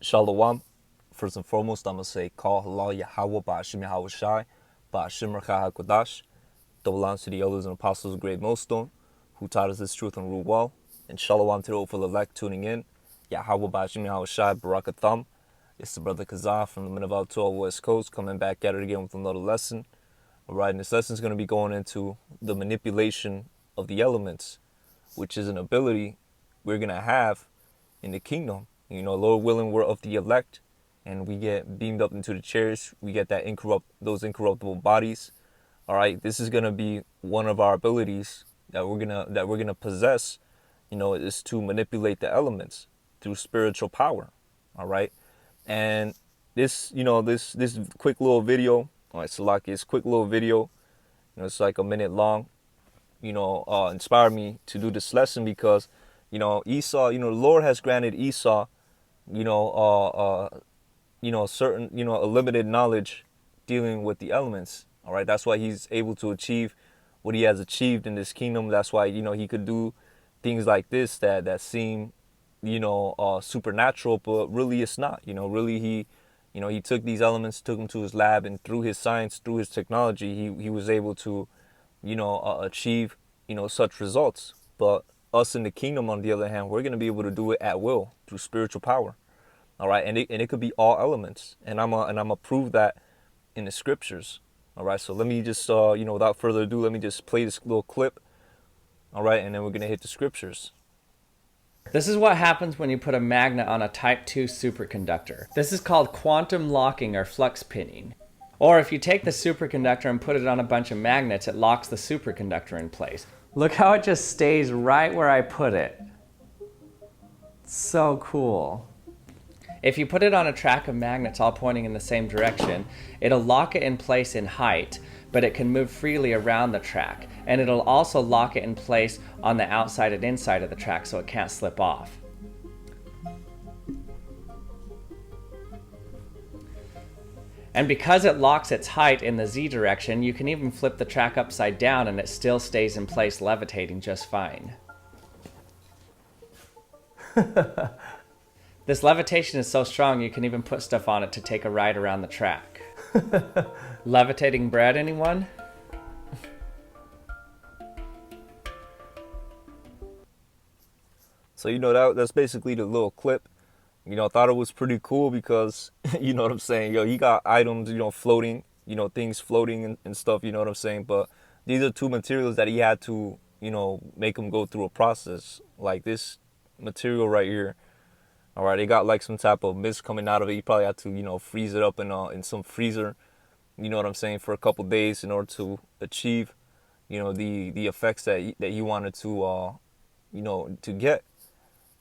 Shalom. First and foremost, I'm going to say, Call Halal Yahweh Ba'ashim Yahweh Shai, Ba'ashim Rakha HaKodash. Double honors to the elders and apostles of Great Millstone, who taught us this truth and rule well. And Shalom to the hopeful elect tuning in. Yahweh Ba'ashim Yahweh Shai, Barakatham. It's the brother Kazah from the Minaval 12 West Coast, coming back at it again with another lesson. All right, and this lesson is going to be going into the manipulation of the elements, which is an ability we're going to have in the kingdom. You know, Lord willing, we're of the elect, and we get beamed up into the chairs. We get those incorruptible bodies. All right, this is gonna be one of our abilities that we're gonna possess. You know, is to manipulate the elements through spiritual power. All right, and this, this quick little video. All right, Salaki, this quick little video. You know, it's like a minute long. Inspired me to do this lesson because, Esau. The Lord has granted Esau certain, a limited knowledge dealing with the elements. All right. That's why he's able to achieve what he has achieved in this kingdom. That's why, he could do things like this that seem, supernatural, but really it's not. Really he took these elements, took them to his lab, and through his science, through his technology, he was able to, achieve, such results. But us in the kingdom, on the other hand, we're going to be able to do it at will through spiritual power. All right, and it could be all elements, and I'm a prove that in the scriptures. All right, so let me just without further ado, let me just play this little clip. All right, and then we're gonna hit the scriptures. This is what happens when you put a magnet on a type 2 superconductor. This is called quantum locking or flux pinning. Or if you take the superconductor and put it on a bunch of magnets, it locks the superconductor in place. Look how it just stays right where I put it. So cool. If you put it on a track of magnets all pointing in the same direction, it'll lock it in place in height, but it can move freely around the track, and it'll also lock it in place on the outside and inside of the track so it can't slip off. And because it locks its height in the Z direction, you can even flip the track upside down and it still stays in place levitating just fine. This levitation is so strong you can even put stuff on it to take a ride around the track. Levitating bread, anyone? So that's basically the little clip. I thought it was pretty cool because you know what I'm saying. He got items, floating, things floating and stuff. You know what I'm saying. But these are two materials that he had to, make them go through a process. Like this material right here. All right, it got like some type of mist coming out of it. You probably had to, freeze it up in some freezer, you know what I'm saying, for a couple days in order to achieve, the effects that he wanted to, to get.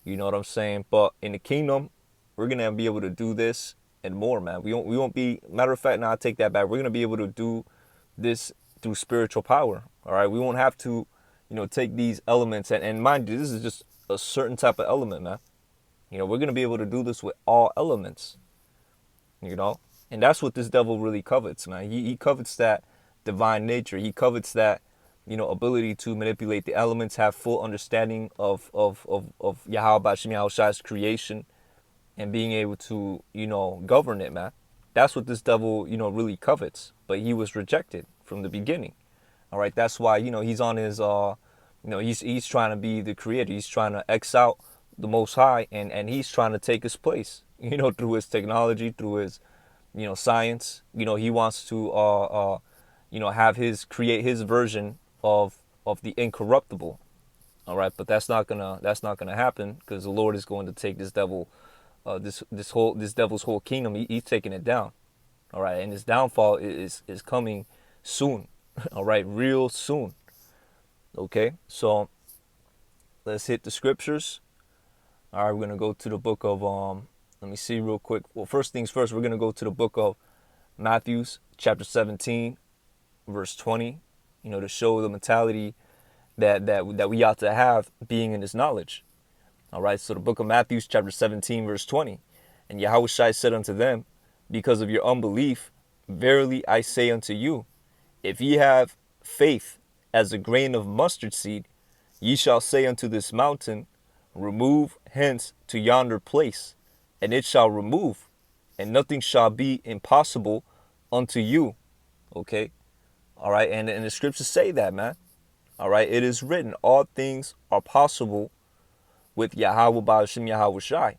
You know what I'm saying? But in the kingdom, we're gonna be able to do this and more, man. We won't be. Matter of fact, now I take that back. We're gonna be able to do this through spiritual power. All right, we won't have to, take these elements and mind you, this is just a certain type of element, man. We're going to be able to do this with all elements, and that's what this devil really covets, man. He covets that divine nature. He covets that, ability to manipulate the elements, have full understanding of Yahweh B'Shem Yahweh Shai's creation, and being able to, govern it, man. That's what this devil, really covets. But he was rejected from the beginning. All right, that's why, he's on his, he's trying to be the creator. He's trying to X out the Most High, and he's trying to take his place, through his technology, through his, science. He wants to, create his version of the incorruptible. All right, but that's not gonna happen because the Lord is going to take this devil, this devil's whole kingdom. He's taking it down. All right, and his downfall is coming soon. All right, real soon. Okay, so let's hit the scriptures. All right, we're going to go to the book of, let me see real quick. Well, first things first, we're going to go to the book of Matthew, chapter 17, verse 20, to show the mentality that we ought to have being in this knowledge. All right, so the book of Matthew, chapter 17, verse 20. And Yahweh Shai said unto them, because of your unbelief, verily I say unto you, if ye have faith as a grain of mustard seed, ye shall say unto this mountain, remove hence to yonder place, and it shall remove, and nothing shall be impossible unto you. Okay? All right, and the scriptures say that, man. All right, it is written, all things are possible with Yahweh Ba'ashem Yahweh Shai.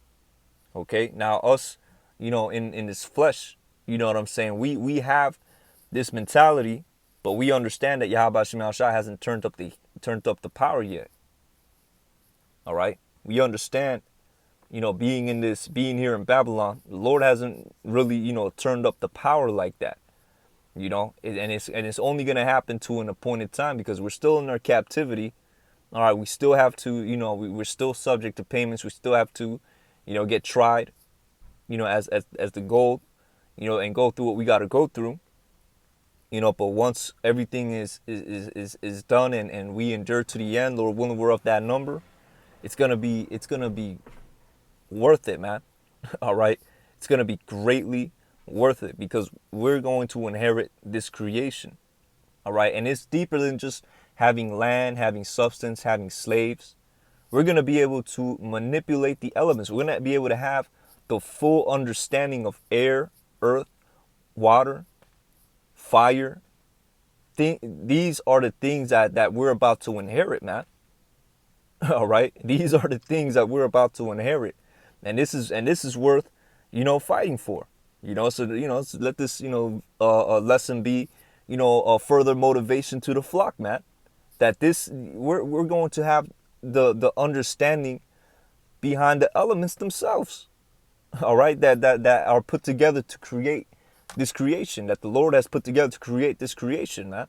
Okay, now us, in this flesh, you know what I'm saying? We have this mentality, but we understand that Yahweh Ba'ashem Yahweh Shai hasn't turned up the power yet. All right, we understand, being here in Babylon, the Lord hasn't really, turned up the power like that. And it's only going to happen to an appointed time because we're still in our captivity. All right, we still have to, we're still subject to payments. We still have to, get tried, as the gold, and go through what we got to go through. But once everything is done and we endure to the end, Lord willing, we're of that number. It's gonna be worth it, man. All right, it's gonna be greatly worth it because we're going to inherit this creation. All right, and it's deeper than just having land, having substance, having slaves. We're gonna be able to manipulate the elements. We're gonna be able to have the full understanding of air, earth, water, fire. These are the things that we're about to inherit, man. All right, these are the things that we're about to inherit, and this is worth, fighting for. So let this, a lesson be, a further motivation to the flock, man. That this we're going to have the understanding behind the elements themselves. All right, that are put together to create this creation that the Lord has put together to create this creation, man.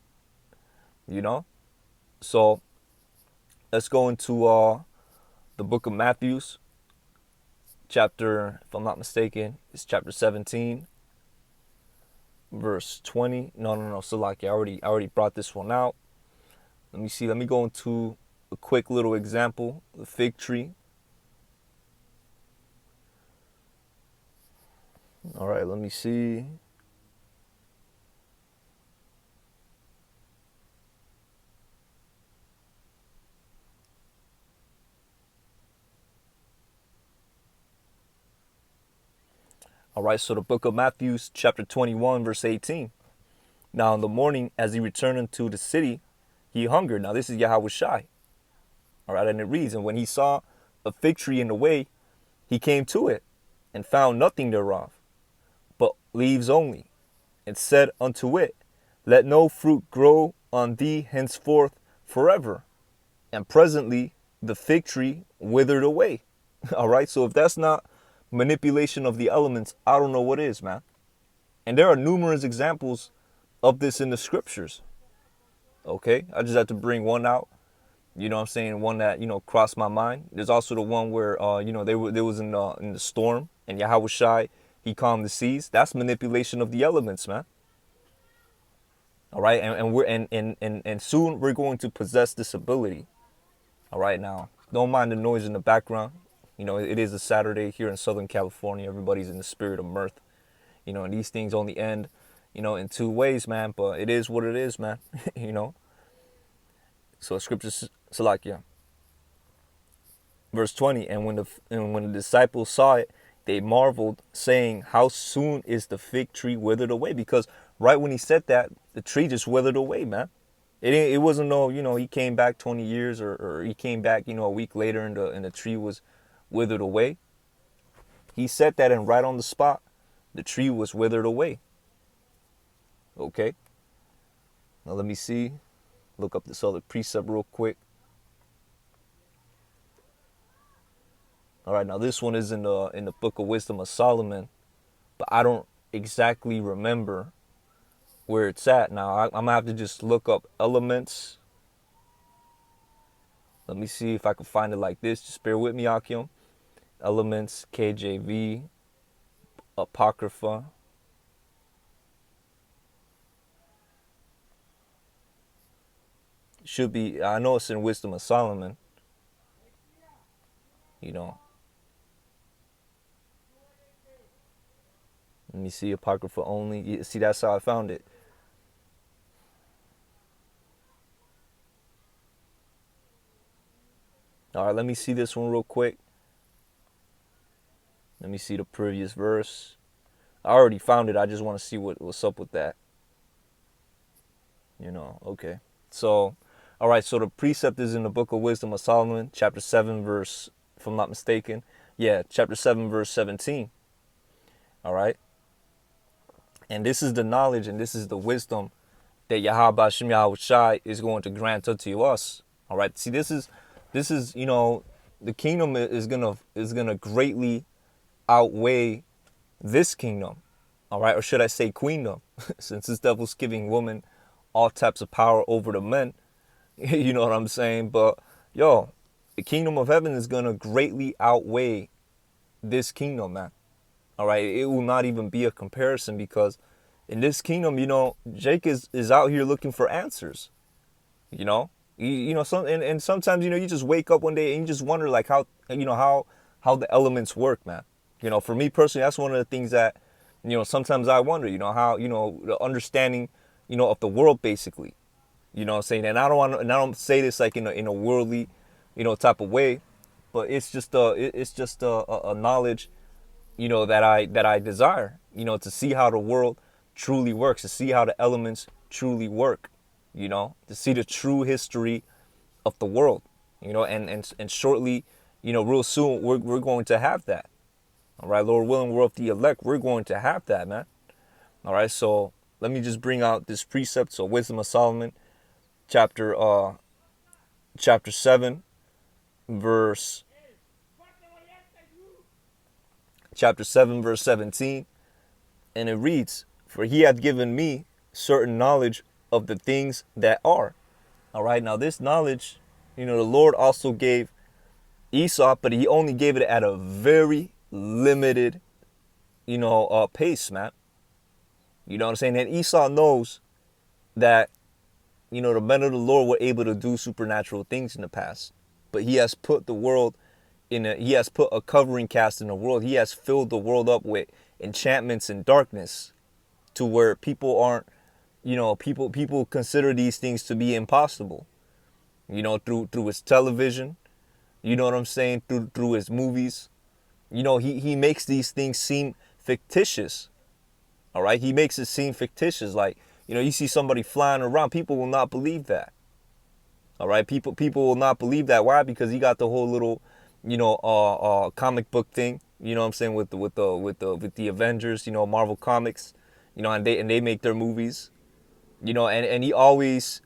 You know, so let's go into the book of Matthew, chapter, if I'm not mistaken, it's chapter 17, verse 20. No, Salaki, I already brought this one out. Let me see. Let me go into a quick little example. The fig tree. All right, let me see. All right, so the book of Matthew, chapter 21, verse 18. Now in the morning, as he returned into the city, he hungered. Now this is Yahweh Shai. All right, and it reads, and when he saw a fig tree in the way, he came to it, and found nothing thereof, but leaves only, and said unto it, let no fruit grow on thee henceforth forever. And presently the fig tree withered away. All right, so if that's not manipulation of the elements, I don't know what is, man. And there are numerous examples of this in the scriptures. Okay, I just had to bring one out. You know what I'm saying? One that, crossed my mind. There's also the one where, they was in the storm, and Yahweh Shai, he calmed the seas. That's manipulation of the elements, man. All right, and soon we're going to possess this ability. All right, now don't mind the noise in the background. It is a Saturday here in Southern California. Everybody's in the spirit of mirth. And these things only end, in two ways, man. But it is what it is, man. So scripture, Salakia, verse 20, and when the disciples saw it, they marveled, saying, how soon is the fig tree withered away? Because right when he said that, the tree just withered away, man. It wasn't no, he came back 20 years or he came back, a week later and the tree was withered away. He said that, and right on the spot, the tree was withered away. Okay. Now let me see. Look up this other precept real quick. All right, now this one is in the book of Wisdom of Solomon, but I don't exactly remember where it's at. Now I'm gonna have to just look up elements. Let me see if I can find it like this. Just bear with me, Akim. Elements, KJV, Apocrypha. Should be, I know it's in Wisdom of Solomon. Let me see, Apocrypha only. See, that's how I found it. All right, let me see this one real quick. Let me see the previous verse. I already found it. I just want to see what's up with that. Okay. So, all right. So the precept is in the Book of Wisdom of Solomon, chapter 7, verse, if I'm not mistaken. Yeah, chapter 7, verse 17. All right. And this is the knowledge and this is the wisdom that Yahweh Hashem Yahweh Shai is going to grant unto us. All right. See, this is the kingdom is gonna greatly outweigh this kingdom. All right, or should I say queendom, since this devil's giving women all types of power over the men. You know what I'm saying? But yo, the kingdom of heaven is gonna greatly outweigh this kingdom, man. All right, it will not even be a comparison because in this kingdom, Jake is out here looking for answers. You know, and sometimes you just wake up one day and you just wonder like how the elements work, man. For me personally, that's one of the things that sometimes I wonder. How the understanding of the world basically. You know what I'm saying? And I don't say this like in a worldly, type of way, but it's just a knowledge, that I desire, to see how the world truly works, to see how the elements truly work, to see the true history of the world, and shortly, real soon we're going to have that. All right, Lord willing, we're of the elect. We're going to have that, man. All right, so let me just bring out this precept. So Wisdom of Solomon, chapter 7, verse chapter 7, verse 17, and it reads, "For he hath given me certain knowledge of the things that are." All right, now this knowledge, the Lord also gave Esau, but he only gave it at a very limited, pace, man. You know what I'm saying? And Esau knows that, the men of the Lord were able to do supernatural things in the past. But he has put the world he has put a covering cast in the world. He has filled the world up with enchantments and darkness to where people aren't, people consider these things to be impossible, through his television, you know what I'm saying? Through his movies. He makes these things seem fictitious. All right. He makes it seem fictitious. Like, you see somebody flying around. People will not believe that. All right. People will not believe that. Why? Because he got the whole little, comic book thing. You know what I'm saying? With the Avengers, Marvel Comics, and they make their movies, and he always,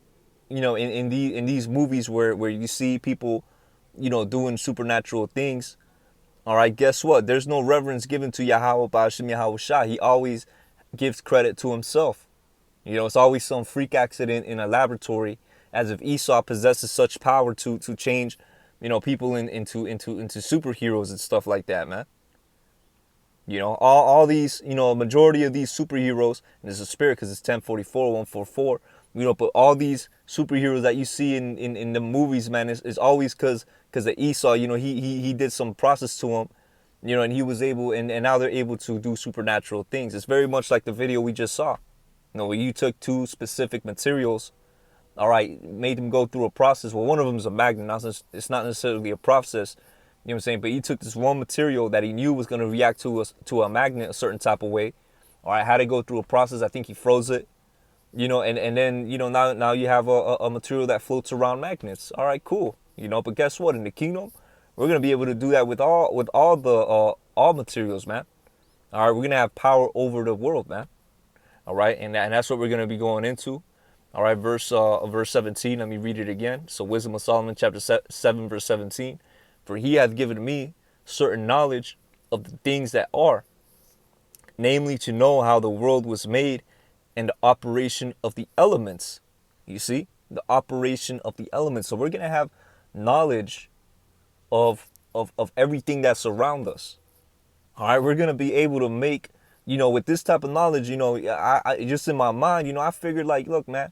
in these movies where you see people, doing supernatural things. All right, guess what? There's no reverence given to Yahweh Ba'ashem Yahweh Shah. He always gives credit to himself. It's always some freak accident in a laboratory, as if Esau possesses such power to change, people into superheroes and stuff like that, man. All these, majority of these superheroes, and it's a spirit because it's 1044, 144, but all these superheroes that you see in the movies, man, is always because of Esau. He did some process to him, and he was able, and now they're able to do supernatural things. It's very much like the video we just saw. Where you took two specific materials, all right, made them go through a process. Well, one of them is a magnet. It's not necessarily a process, you know what I'm saying? But he took this one material that he knew was going to react to a magnet a certain type of way. All right, had to go through a process. I think he froze it, and then, now you have a material that floats around magnets. All right, cool. But guess what? In the kingdom, we're going to be able to do that with all materials, man. All right, we're going to have power over the world, man. All right, and that's what we're going to be going into. All right, verse 17, let me read it again. So Wisdom of Solomon, chapter 7, verse 17. "For he hath given me certain knowledge of the things that are, namely to know how the world was made and the operation of the elements." You see, the operation of the elements. So we're going to have knowledge of everything that's around us. All right, we're going to be able to make, with this type of knowledge, I just in my mind, I figured like, look, man,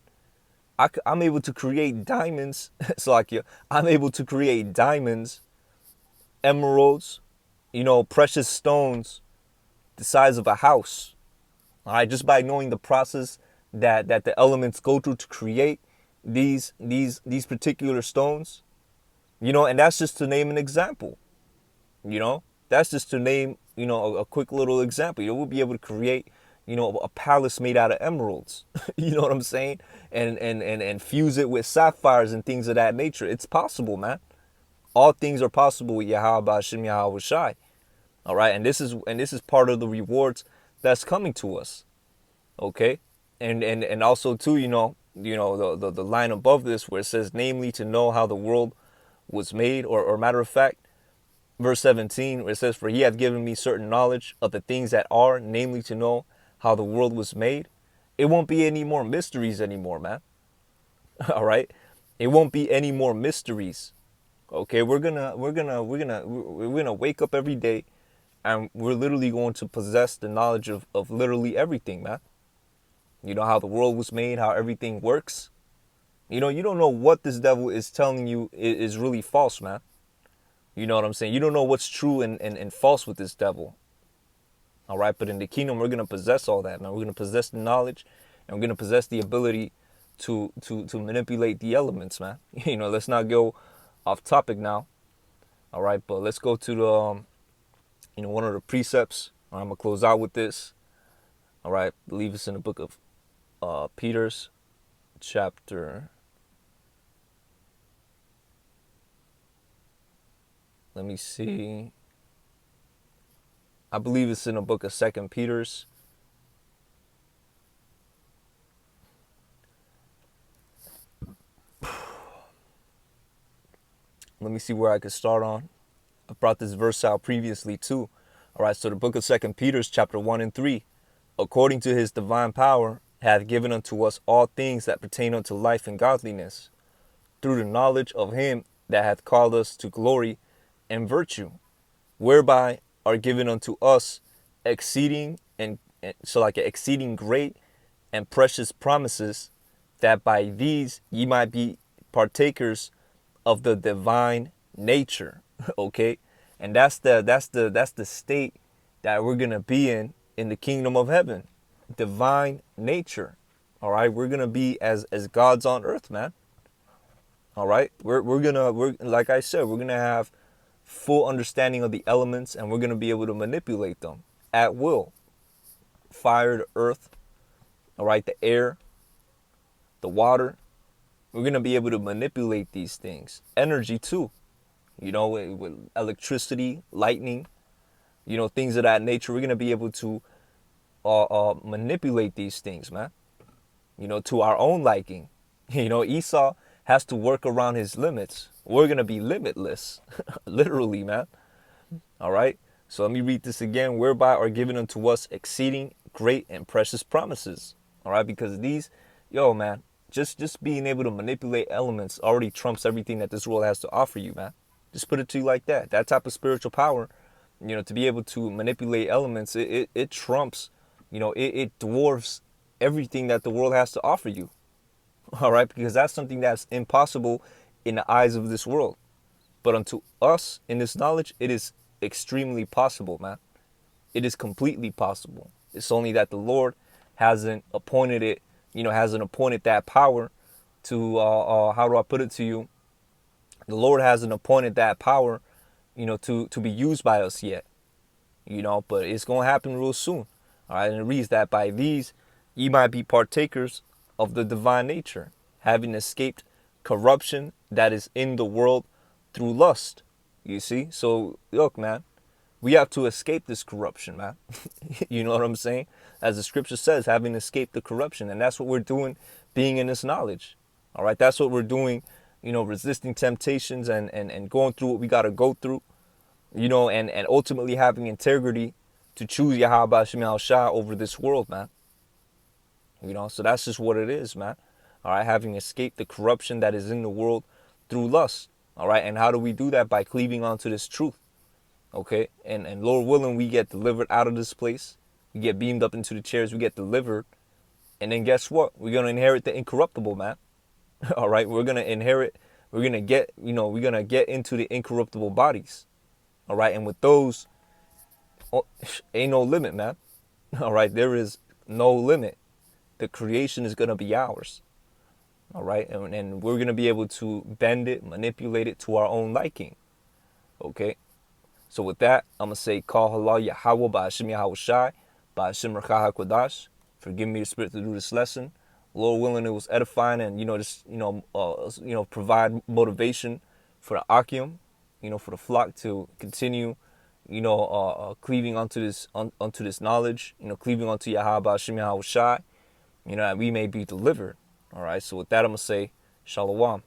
I'm able to create diamonds. So like, I'm able to create diamonds, emeralds, precious stones, the size of a house. All right, just by knowing the process that the elements go through to create these particular stones, and that's just to name an example. That's just to name, a quick little example. We'll be able to create, a palace made out of emeralds. You know what I'm saying? And fuse it with sapphires and things of that nature. It's possible, man. All things are possible with Yahweh Hashem Yahweh Shai. All right, and this is part of the rewards that's coming to us. Okay, and also too, the line above this where it says, namely to know how the world was made, or matter of fact, verse 17, where it says, for he hath given me certain knowledge of the things that are, namely to know how the world was made. It won't be any more mysteries anymore, man. All right, it won't be any more mysteries. Okay, we're gonna wake up every day, and we're literally going to possess the knowledge of literally everything, man. You know how the world was made, how everything works. You don't know what this devil is telling you is really false, man. You know what I'm saying? You don't know what's true and false with this devil. All right, but in the kingdom, we're gonna possess all that, man. We're gonna possess the knowledge, and we're gonna possess the ability to manipulate the elements, man. Let's not go off topic now. All right, but let's go to the one of the precepts. I'm gonna close out with this. All right, I believe it's in the book of Peter's chapter. Let me see. I believe it's in the book of Second Peter's. Let me see where I could start on. I brought this verse out previously too. All right, so the book of Second Peter's chapter 1 and 3. According to his divine power, hath given unto us all things that pertain unto life and godliness, through the knowledge of him that hath called us to glory and virtue, whereby are given unto us exceeding exceeding great and precious promises, that by these ye might be partakers of the divine nature. Okay, and that's the state that we're gonna be in the kingdom of heaven, divine nature. All right, we're gonna be as gods on earth, man. All right, we're like I said, we're gonna have full understanding of the elements, and we're gonna be able to manipulate them at will. Fire, the earth, all right, the air, the water. We're gonna be able to manipulate these things. Energy too, with electricity, lightning, things of that nature. We're gonna be able to manipulate these things, man. To our own liking. Esau has to work around his limits. We're gonna be limitless, literally, man. All right. So let me read this again. Whereby are given unto us exceeding great and precious promises. All right, because these, man, just being able to manipulate elements already trumps everything that this world has to offer you, man. Just put it to you like that. That type of spiritual power, to be able to manipulate elements, it trumps, it dwarfs everything that the world has to offer you. All right, because that's something that's impossible in the eyes of this world. But unto us in this knowledge, it is extremely possible, man. It is completely possible. It's only that the Lord hasn't appointed it, hasn't appointed that power to, how do I put it to you? The Lord hasn't appointed that power, to be used by us yet, but it's going to happen real soon. All right, and it reads that by these ye might be partakers of the divine nature, having escaped corruption that is in the world through lust. You see? So, look, man, we have to escape this corruption, man. You know what I'm saying? As the scripture says, having escaped the corruption. And that's what we're doing, being in this knowledge. All right? That's what we're doing, resisting temptations and going through what we got to go through, and ultimately having integrity to choose Yahweh Shem Shah over this world, man. So that's just what it is, man. All right, having escaped the corruption that is in the world through lust. All right, and how do we do that? By cleaving onto this truth. Okay, and Lord willing, we get delivered out of this place. We get beamed up into the chairs. We get delivered, and then guess what? We're gonna inherit the incorruptible, man. All right, we're gonna inherit. We're gonna get, we're gonna get into the incorruptible bodies. All right, and with those, ain't no limit, man. All right, there is no limit. The creation is gonna be ours. All right, and we're gonna be able to bend it, manipulate it to our own liking. Okay, So with that, I'm going to say, Call halal Yahweh by Hashem Yahweh Shai, by Hashem Rakah HaKodash, for giving me the spirit to do this lesson. Lord willing, it was edifying and, just, provide motivation for the Akim, for the flock to continue, cleaving onto this knowledge, cleaving onto Yahweh Hashem Yahweh Shai, that we may be delivered. All right. So with that, I'm going to say, Shalom.